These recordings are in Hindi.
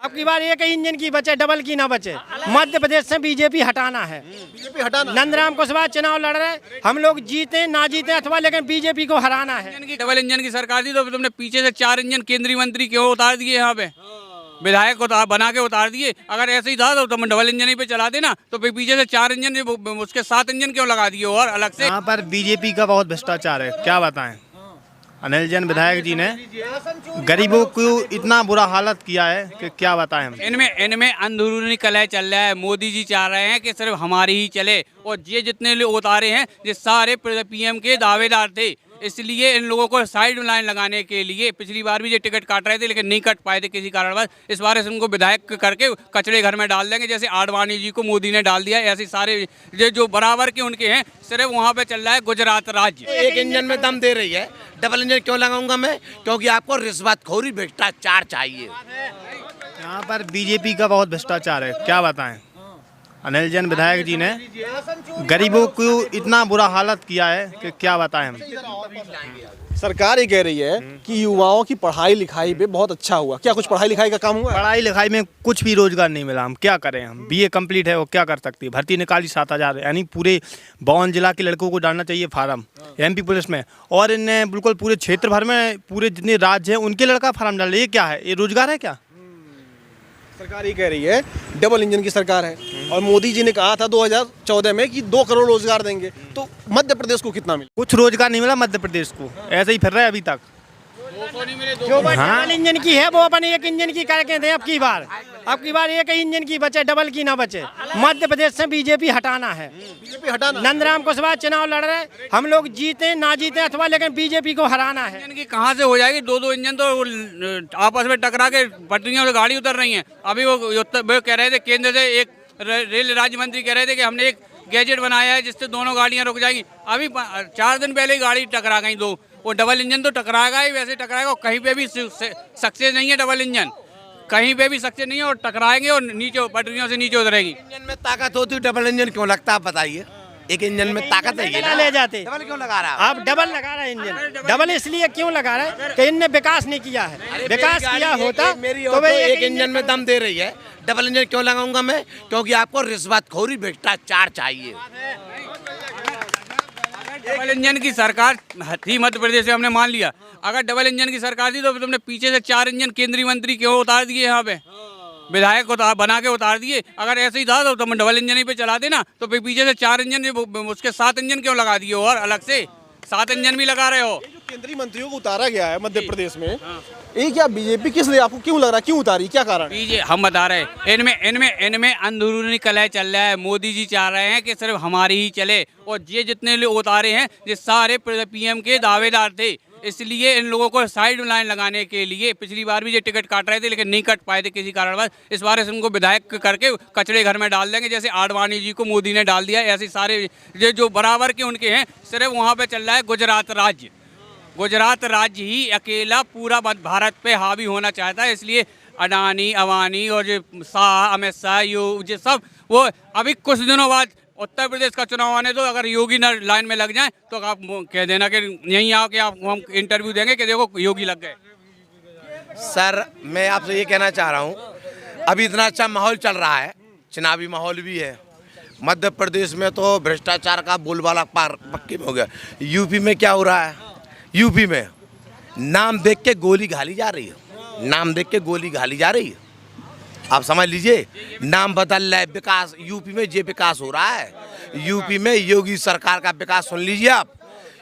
अब की बार एक ही इंजन की बचे, डबल की ना बचे। मध्य प्रदेश से बीजेपी हटाना है। बीजेपी हटाना। नंदराम कुशवाहा चुनाव लड़ रहे, हम लोग जीते ना जीते अथवा, लेकिन बीजेपी को हराना है। डबल इंजन की सरकार थी तो तुमने पीछे से 4 इंजन केंद्रीय मंत्री क्यों उतार दिए? यहाँ पे विधायक को बना के उतार दिए। अगर ऐसे ही था तो तुम डबल इंजन ही पे चला देना, तो फिर पीछे से 4 इंजन, उसके 7 इंजन क्यों लगा दिए और अलग से? यहाँ पर बीजेपी का बहुत भ्रष्टाचार है, क्या बताएं। अनिल जैन विधायक जी ने गरीबों को इतना बुरा हालत किया है कि क्या बताएं हम। इनमें अंदरूनी कलह चल रहा है। मोदी जी चाह रहे हैं कि सिर्फ हमारी ही चले, और ये जितने लोग उतारे हैं ये सारे पीएम के दावेदार थे। इसलिए इन लोगों को साइड लाइन लगाने के लिए पिछली बार भी ये टिकट काट रहे थे, लेकिन नहीं कट पाए थे किसी कारणवश। इस बार इनको विधायक करके कचड़े घर में डाल देंगे, जैसे आडवाणी जी को मोदी ने डाल दिया। ऐसे सारे जो बराबर के उनके हैं, सिर्फ वहाँ पे चल रहा है गुजरात राज्य। एक इंजन में दम दे रही है, डबल इंजन क्यों लगाऊंगा मैं? क्योंकि आपको रिश्वतखोरी भ्रष्टाचार चाहिए। यहाँ पर बीजेपी का बहुत भ्रष्टाचार है, क्या बताएं। अनिल जैन विधायक जी ने गरीबों को इतना बुरा हालत किया है कि क्या बताएं हम। सरकार ये कह रही है कि युवाओं की पढ़ाई लिखाई पे बहुत अच्छा हुआ। क्या कुछ पढ़ाई लिखाई का काम हुआ? पढ़ाई लिखाई में कुछ भी रोजगार नहीं मिला, हम क्या करें। हम बीए कंप्लीट है, वो क्या कर सकती है। भर्ती निकाली 7,000, यानी पूरे 52 जिला के लड़कों को डालना चाहिए फार्म एमपी पुलिस में, और इनने बिल्कुल पूरे क्षेत्र भर में पूरे जितने राज्य हैं उनके लड़का फार्म डाल। ये क्या है? ये रोजगार है क्या? सरकार ये कह रही है डबल इंजन की सरकार है, और मोदी जी ने कहा था 2014 में कि 2 करोड़ रोजगार देंगे। तो मध्य प्रदेश को कितना मिला? कुछ रोजगार नहीं मिला मध्य प्रदेश को, ऐसे ही फिर रहा है अभी तक। जो डबल इंजन की है वो अपन एक इंजन की करके दें। अब की बार एक ही इंजन की बचे, डबल की ना बचे। मध्य प्रदेश से बीजेपी हटाना है। बीजेपी हटाना। नंदराम कुशवाहा चुनाव लड़ रहे, हम लोग जीते ना जीते अथवा, लेकिन बीजेपी को हराना है। इंजन की कहाँ से हो जाएगी? 2-2 इंजन तो आपस में टकरा के पटरियों से गाड़ी उतर रही हैं। अभी वो कह रहे थे, केंद्र से एक रेल राज्य मंत्री कह रहे थे कि हमने एक गैजेट बनाया है जिससे दोनों गाड़ियाँ रुक जाएंगी। अभी 4 दिन पहले ही गाड़ी टकरा गई 2। वो डबल इंजन तो टकराएगा ही, वैसे टकराएगा। कहीं पे भी सक्सेस नहीं है डबल इंजन, कहीं पे भी सक्सेस नहीं है, और टकराएंगे और नीचे पटरियों से नीचे उतरेगी। इंजन में ताकत होती है, डबल इंजन क्यों लगता है बताइए? एक इंजन में ताकत है, ये ले जाते। डबल क्यों लगा रहा है? आप डबल लगा रहे हैं इंजन। डबल इसलिए क्यों लगा रहे हैं कि इनने विकास नहीं किया है। विकास किया होता तो वे एक इंजन में दम दे रही है, डबल इंजन क्यों लगाऊंगा मैं? क्योंकि आपको रिश्वतखोरी भ्रष्टाचार चाहिए। डबल इंजन की सरकार थी मध्य प्रदेश से, हमने मान लिया। अगर डबल इंजन की सरकार थी तो तुमने पीछे से 4 इंजन केंद्रीय मंत्री क्यों उतार दिए? यहाँ पे विधायक को बना के उतार दिए। अगर ऐसे ही था तो तुम डबल इंजन ही पे चला देना, तो फिर पीछे से 4 इंजन, उसके 7 इंजन क्यों लगा दिए और अलग से? 7 इंजन भी लगा रहे हो। जो केंद्रीय मंत्रियों को उतारा गया है मध्य प्रदेश में, ये क्या बीजेपी किस लिए, आपको क्यों लग रहा है, क्यों उतारी, क्या कारण? बीजेपी हम बता रहे हैं, इनमें अंदरूनी कलह चल रहा है। मोदी जी चाह रहे हैं कि सिर्फ हमारी ही चले, और ये जितने लोग उतारे हैं ये सारे पीएम के दावेदार थे। इसलिए इन लोगों को साइड लाइन लगाने के लिए पिछली बार भी ये टिकट काट रहे थे, लेकिन नहीं कट पाए थे किसी कारणवश। इस बार इनको विधायक करके कचड़े घर में डाल देंगे, जैसे आडवाणी जी को मोदी ने डाल दिया। ऐसे सारे जो बराबर के उनके हैं, सिर्फ वहाँ पे चल रहा है गुजरात राज्य। गुजरात राज्य ही अकेला पूरा भारत पे हावी होना चाहता है। इसलिए अडानी, अवानी और जो शाह, अमित शाह, ये सब, वो अभी कुछ दिनों बाद उत्तर प्रदेश का चुनाव आने दो। अगर योगी न लाइन में लग जाए तो आप कह देना कि यहीं आओ कि आप हम इंटरव्यू देंगे कि देखो योगी लग गए। सर, मैं आपसे ये कहना चाह रहा हूँ, अभी इतना अच्छा माहौल चल रहा है, चुनावी माहौल भी है। मध्य प्रदेश में तो भ्रष्टाचार का बोलबाला पक्के में हो गया। यूपी में क्या हो रहा है? यूपी में नाम देख के गोली घाली जा रही है, नाम देख के गोली घाली जा रही है। आप समझ लीजिए, नाम बदल रहा है, विकास यूपी में ये विकास हो रहा है। यूपी में योगी सरकार का विकास सुन लीजिए आप।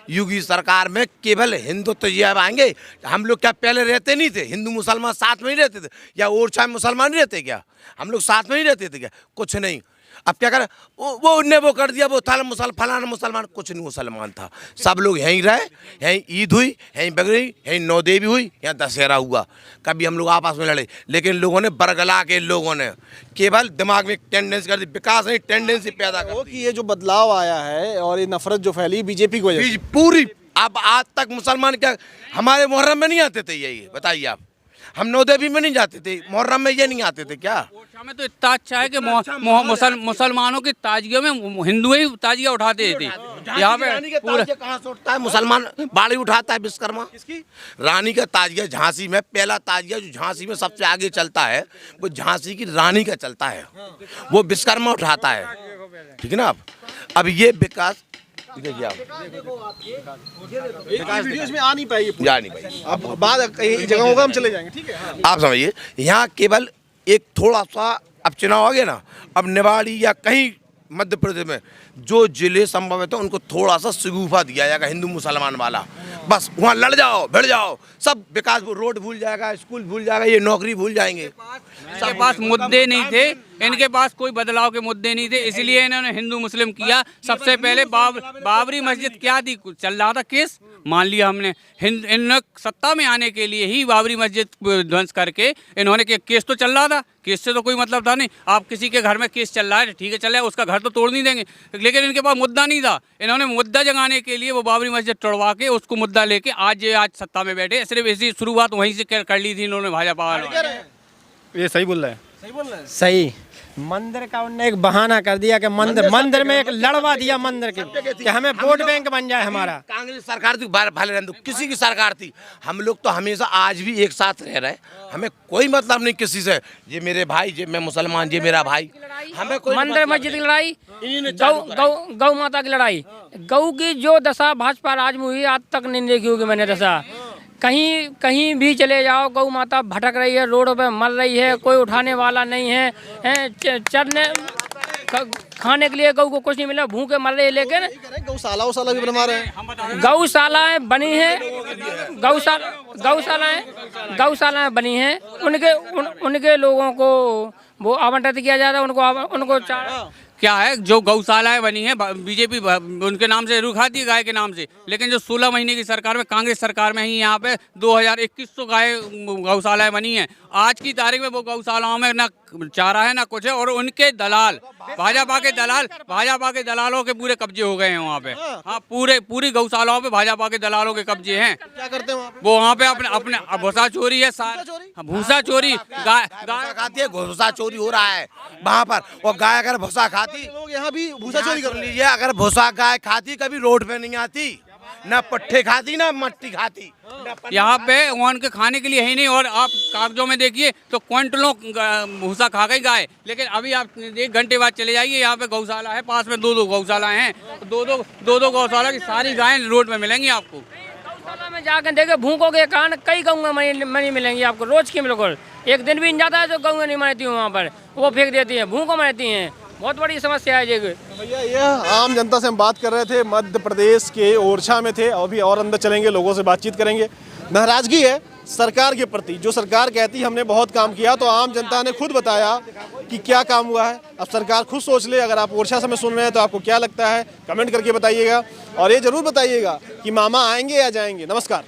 योगी सरकार में केवल हिंदुत्व आएंगे। हम लोग क्या पहले रहते नहीं थे? हिंदू मुसलमान साथ में ही रहते थे, या ओरछा में मुसलमान नहीं रहते क्या? हम लोग साथ में ही रहते थे क्या? कुछ नहीं। अब क्या करें? वो उनने वो कर दिया, वो था फलाना मुसलमान, कुछ नहीं मुसलमान था। सब लोग यहीं रहे, यहीं ईद हुई, यहीं बकरी, यहीं नौदेवी हुई, यहाँ दशहरा हुआ। कभी हम लोग आपस में लड़े, लेकिन लोगों ने बरगला के लोगों ने केवल दिमाग में टेंडेंसी कर दी, विकास नहीं टेंडेंसी पैदा कर दी। ये जो बदलाव आया है और ये नफरत जो फैली बीजेपी को पूरी, अब आज तक मुसलमान क्या हमारे मुहर्रम में नहीं आते थे? यही बताइए आप। हम नौदेवी में नहीं जाते थे, मुहर्रम में ये नहीं आते थे क्या? ओरछा में तो इतना अच्छा है कि मुसलमानों की ताजियों में हिंदू ही ताजिया उठाते थे। यहाँ पे पूरा कहाँ से उठता है? मुसलमान बाड़ी उठाता है विश्वकर्मा। रानी का ताजिया झांसी में, पहला ताजिया जो झांसी में सबसे आगे चलता है वो झांसी की रानी का चलता है, वो विश्वकर्मा उठाता है, ठीक है ना। अब ये विकास देखिए आप, वीडियोस में आ नहीं पाएगी, जा नहीं भाई, अब बाद कई जगह होगा हम चले जाएंगे, ठीक है। आप समझिए यहाँ केवल एक थोड़ा सा, अब चुनाव आ गया ना, अब निवाड़ी या कहीं मध्य प्रदेश में जो जिले संभव है उनको थोड़ा सा शगुफा दिया जाएगा हिंदू मुसलमान वाला, बस वहाँ लड़ जाओ भिड़ जाओ, सब विकास, रोड भूल जाएगा, स्कूल भूल जाएगा, ये नौकरी भूल जाएंगे। इनके पास मुद्दे नहीं थे, इनके पास कोई बदलाव के मुद्दे नहीं थे, इसलिए इन्होंने हिंदू मुस्लिम किया। सबसे पहले बाबरी मस्जिद क्या थी, चल रहा था केस, मान लिया हमने, इन सत्ता में आने के लिए ही बाबरी मस्जिद ध्वंस करके इन्होंने केस तो चल रहा था, केस से तो कोई मतलब था नहीं। आप किसी के घर में केस चल रहा है, ठीक है चल रहा है, उसका घर तो तोड़ नहीं देंगे, लेकिन इनके पास मुद्दा नहीं था। इन्होंने मुद्दा जगाने के लिए वो बाबरी मस्जिद तोड़वा के उसको मुद्दा लेके आज सत्ता में बैठे। सिर्फ इसी शुरुआत वहीं से कर ली थी इन्होंने, भाजपा वालों। ये सही बोल रहा है, सही बोल रहे हैं। सही, मंदिर का उनने एक बहाना कर दिया कि मंदिर में एक लड़वा दिया मंदिर के कि हमें वोट बैंक बन जाए हमारा। कांग्रेस सरकार थी, भले रहने दो, किसी की सरकार थी, हम लोग तो हमेशा आज भी एक साथ रह रहे, हमें कोई मतलब नहीं किसी से, ये मेरे भाई, ये मैं मुसलमान, ये मेरा भाई, हमें कोई मंदिर मस्जिद की लड़ाई, गौ माता की लड़ाई, गौ की जो दशा भाजपा राज में हुई आज तक नहीं देखी होगी मैंने दशा। कहीं भी चले जाओ गौ माता भटक रही है, रोड पे मर रही है, कोई उठाने वाला नहीं है, चरने खाने के लिए गौ को कुछ नहीं मिला, भूखे मर रही है। लेकिन गौशाला भी बनवा रहे हैं, गौशालाएं बनी हैं, गौशालाएं बनी हैं, उनके लोगों को वो आवंटित किया जा रहा है, उनको क्या है, जो गौशालाएं बनी है बीजेपी उनके नाम से जरूर खाती है, गाय के नाम से, लेकिन जो 16 महीने की सरकार में, कांग्रेस सरकार में ही यहाँ पे 2100 गाय गौशालाएं बनी हैं। आज की तारीख में वो गौशालाओं में ना चारा है ना कुछ है, और उनके दलाल, भाजपा के दलालों के पूरे कब्जे हो गए हैं वहाँ पे। हाँ, पूरी गौशालाओं पे भाजपा के दलालों के कब्जे हैं। क्या करते हैं वो वहाँ पे अपने भूसा चोरी है, भूसा चोरी, गाय खाती है, भूसा चोरी हो रहा है वहाँ पर, और गाय अगर भूसा खाती, लोग यहाँ भी भूसा चोरी कर लीजिए, अगर भूसा गाय खाती कभी रोड पे नहीं आती, ना पट्टे खाती ना मट्टी खाती, यहाँ पे उनके खाने के लिए है ही नहीं। और आप कागजों में देखिए तो क्विंटलों भूसा खा गई गाय, लेकिन अभी आप 1 घंटे बाद चले जाइए, यहाँ पे गौशाला है पास में, 2 गौशाला हैं, दो गौशाला की सारी गायें रोड में मिलेंगी आपको। गौशाला में जाकर देखे भूखों के कारण कई गऊ मरी मिलेंगी आपको रोज की, बिल्कुल एक दिन भी नहीं जाता है जो गऊ नहीं मरती हूँ वहाँ पर, वो फेंक देती हैं, भूखों मरती हैं, बहुत बड़ी समस्या है ये। भैया यह आम जनता से हम बात कर रहे थे, मध्य प्रदेश के ओरछा में थे, अभी और अंदर चलेंगे, लोगों से बातचीत करेंगे। नाराजगी है सरकार के प्रति, जो सरकार कहती हमने बहुत काम किया, तो आम जनता ने खुद बताया कि क्या काम हुआ है। अब सरकार खुद सोच ले, अगर आप ओरछा से में सुन रहे हैं तो आपको क्या लगता है, कमेंट करके बताइएगा, और ये जरूर बताइएगा कि मामा आएंगे या जाएंगे। नमस्कार।